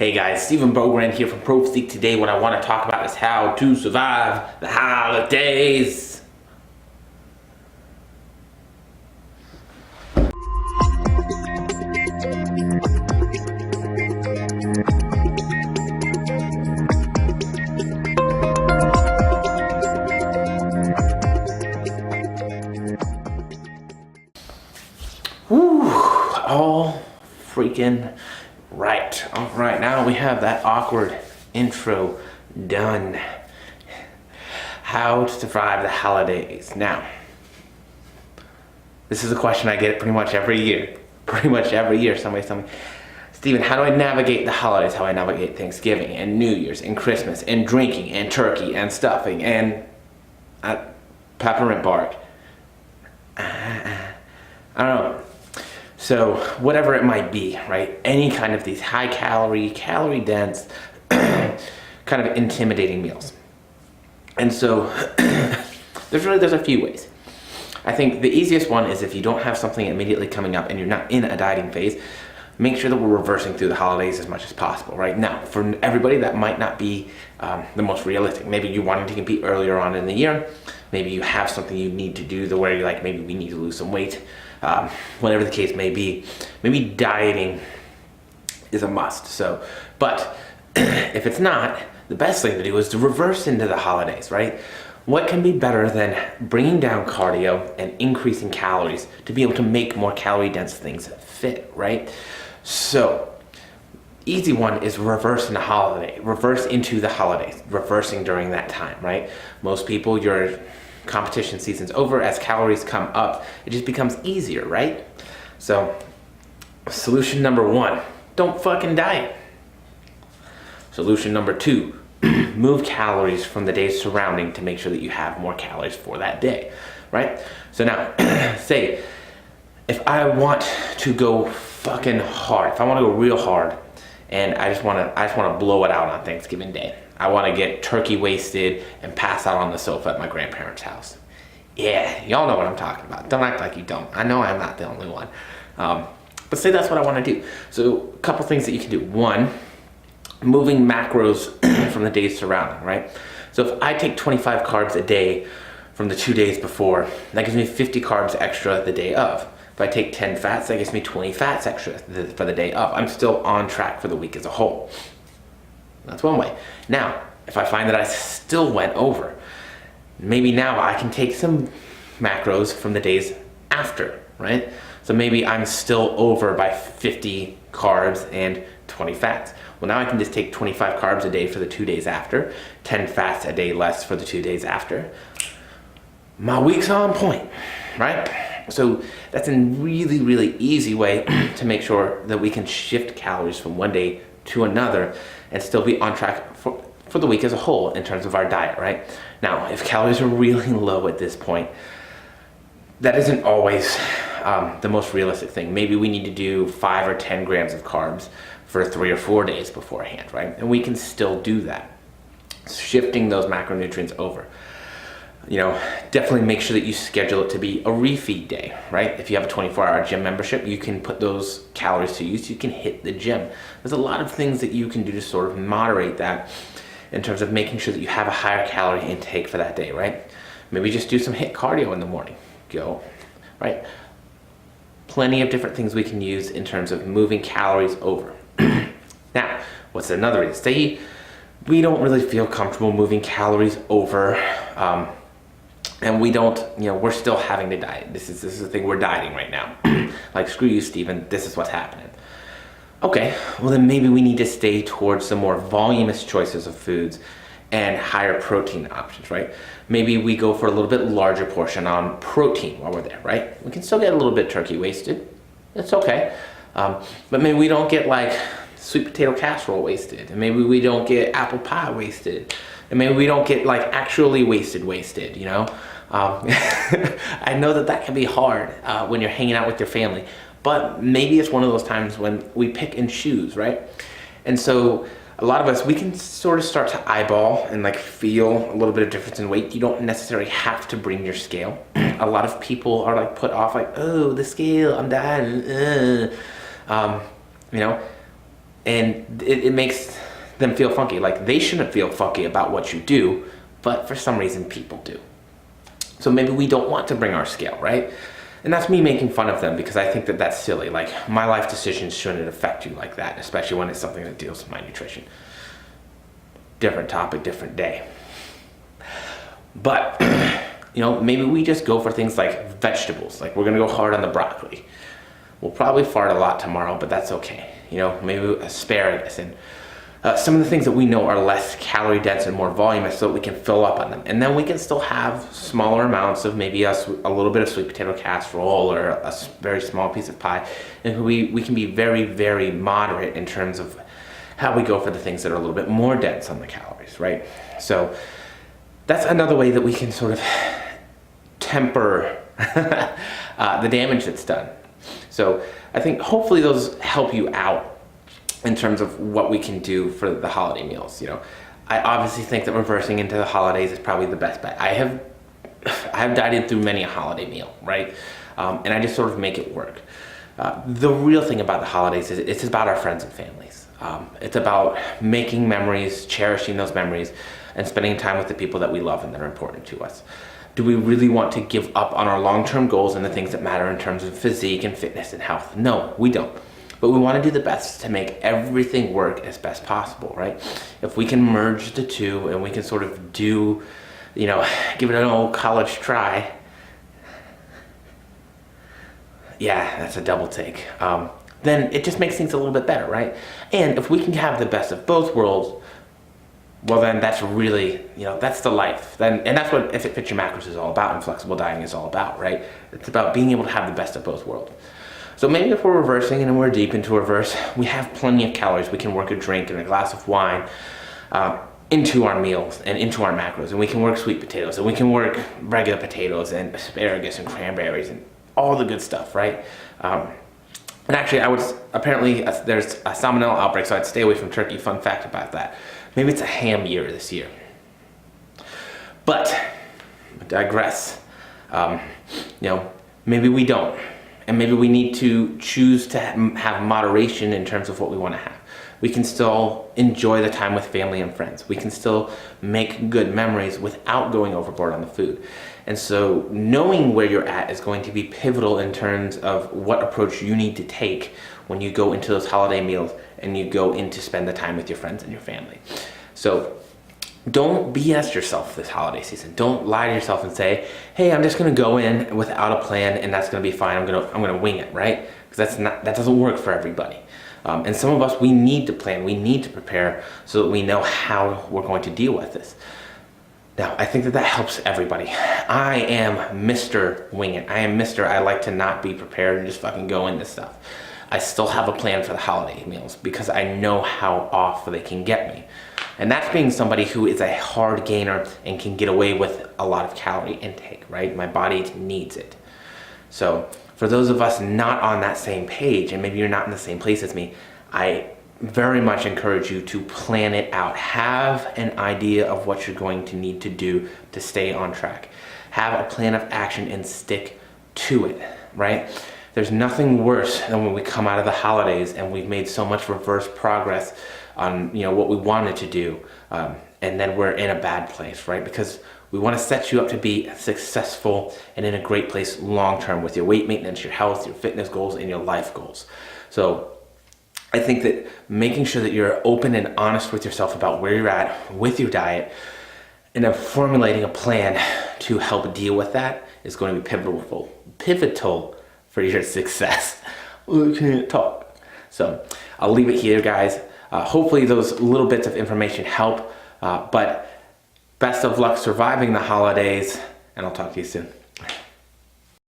Hey guys, Stephen Bogrand here from ProPhysique. Today what I want to talk about is how to survive the holidays. Whew, all freaking right. All right, now we have that awkward intro done. How to survive the holidays. Now, this is a question I get pretty much every year. Somebody tell me, Stephen, how do I navigate the holidays? How do I navigate Thanksgiving and New Year's and Christmas and drinking and turkey and stuffing and peppermint bark? I don't know. So whatever it might be, right? Any kind of these high calorie dense, kind of intimidating meals. And so there's a few ways. I think the easiest one is if you don't have something immediately coming up and you're not in a dieting phase, make sure that we're reversing through the holidays as much as possible, right? Now, for everybody, that might not be the most realistic. Maybe you wanted to compete earlier on in the year. Maybe you have something you need to do where you're like, maybe we need to lose some weight. Whatever the case may be, maybe dieting is a must. So, but if it's not, the best thing to do is to reverse into the holidays, right? What can be better than bringing down cardio and increasing calories to be able to make more calorie dense things fit, right? So, easy one is reverse into the holidays, reversing during that time, right? Most people, your competition season's over. As calories come up, it just becomes easier, right? So, solution number one, don't fucking diet. Solution number two, move calories from the days surrounding to make sure that you have more calories for that day, right? So now, say, if I want to go fucking hard, if I want to go real hard, and I just want to blow it out on Thanksgiving Day. I want to get turkey wasted and pass out on the sofa at my grandparents' house. Yeah, y'all know what I'm talking about. Don't act like you don't. I know I'm not the only one. But say that's what I want to do. So a couple things that you can do. One, moving macros from the days surrounding, right? So if I take 25 carbs a day from the 2 days before, that gives me 50 carbs extra the day of. If I take 10 fats, that gives me 20 fats extra for the day of. I'm still on track for the week as a whole. That's one way. Now, if I find that I still went over, maybe now I can take some macros from the days after, right? So maybe I'm still over by 50 carbs and 20 fats. Well, now I can just take 25 carbs a day for the 2 days after, 10 fats a day less for the 2 days after. My week's on point, right? So that's a really, really easy way to make sure that we can shift calories from one day to another and still be on track for the week as a whole in terms of our diet, right? Now, if calories are really low at this point, that isn't always the most realistic thing. Maybe we need to do 5 or 10 grams of carbs for 3 or 4 days beforehand, right? And we can still do that. Shifting those macronutrients over. You know, definitely make sure that you schedule it to be a refeed day, right? If you have a 24-hour gym membership, you can put those calories to use. You can hit the gym. There's a lot of things that you can do to sort of moderate that in terms of making sure that you have a higher calorie intake for that day, right? Maybe just do some HIIT cardio in the morning. Go, right? Plenty of different things we can use in terms of moving calories over. Now, what's another reason? Say we don't really feel comfortable moving calories over, and we don't, we're still having to diet. This is the thing, we're dieting right now. Like, screw you, Stephen, this is what's happening. Okay, well then maybe we need to stay towards some more voluminous choices of foods and higher protein options, right? Maybe we go for a little bit larger portion on protein while we're there, right? We can still get a little bit turkey wasted. It's okay. But maybe we don't get like sweet potato casserole wasted. And maybe we don't get apple pie wasted. And maybe we don't get like actually wasted, you know? I know that can be hard when you're hanging out with your family, but maybe it's one of those times when we pick and choose, right? And so a lot of us, we can sort of start to eyeball and like feel a little bit of difference in weight. You don't necessarily have to bring your scale. A lot of people are like put off like, oh, the scale, I'm dying. You know, And it makes them feel funky. Like, they shouldn't feel funky about what you do, but for some reason people do. So maybe we don't want to bring our scale, right? And that's me making fun of them, because I think that that's silly. Like, my life decisions shouldn't affect you like that, especially when it's something that deals with my nutrition. Different topic, different day. But, maybe we just go for things like vegetables. Like, we're gonna go hard on the broccoli. We'll probably fart a lot tomorrow, but that's okay. Maybe asparagus and some of the things that we know are less calorie dense and more voluminous, so that we can fill up on them. And then we can still have smaller amounts of maybe a little bit of sweet potato casserole or a very small piece of pie. And we can be very, very moderate in terms of how we go for the things that are a little bit more dense on the calories, right? So that's another way that we can sort of temper the damage that's done. So I think hopefully those help you out in terms of what we can do for the holiday meals. I obviously think that reversing into the holidays is probably the best bet. I have dieted through many a holiday meal, right? And I just sort of make it work. The real thing about the holidays is it's about our friends and families. It's about making memories, cherishing those memories, and spending time with the people that we love and that are important to us. Do we really want to give up on our long-term goals and the things that matter in terms of physique and fitness and health? No, we don't. But we want to do the best to make everything work as best possible, right? If we can merge the two and we can sort of do, give it an old college try. Yeah, that's a double take. Then it just makes things a little bit better, right? And if we can have the best of both worlds, well, then that's really, that's the life. And that's what If It Fits Your Macros is all about, and flexible dieting is all about, right? It's about being able to have the best of both worlds. So maybe if we're reversing and we're deep into reverse, we have plenty of calories. We can work a drink and a glass of wine into our meals and into our macros. And we can work sweet potatoes, and we can work regular potatoes and asparagus and cranberries and all the good stuff, right? And actually, there's a salmonella outbreak, so I'd stay away from turkey. Fun fact about that. Maybe it's a ham year this year. But, I digress. Maybe we don't. And maybe we need to choose to have moderation in terms of what we want to have. We can still enjoy the time with family and friends. We can still make good memories without going overboard on the food. And so knowing where you're at is going to be pivotal in terms of what approach you need to take when you go into those holiday meals and you go in to spend the time with your friends and your family. So don't BS yourself this holiday season. Don't lie to yourself and say, hey, I'm just gonna go in without a plan and that's gonna be fine. I'm gonna wing it, right? Because that doesn't work for everybody. And some of us, we need to plan, we need to prepare so that we know how we're going to deal with this. Now, I think that helps everybody. I am Mr. Wing It. I like to not be prepared and just fucking go into stuff. I still have a plan for the holiday meals because I know how off they can get me. And that's being somebody who is a hard gainer and can get away with a lot of calorie intake, right? My body needs it. So for those of us not on that same page, and maybe you're not in the same place as me, I very much encourage you to plan it out. Have an idea of what you're going to need to do to stay on track. Have a plan of action and stick to it, right? There's nothing worse than when we come out of the holidays and we've made so much reverse progress on what we wanted to do, and then we're in a bad place, right? Because we want to set you up to be successful and in a great place long term with your weight maintenance, your health, your fitness goals, and your life goals. So I think that making sure that you're open and honest with yourself about where you're at with your diet and then formulating a plan to help deal with that is going to be pivotal for your success. I can't talk. So I'll leave it here, guys. Hopefully those little bits of information help, but best of luck surviving the holidays, and I'll talk to you soon.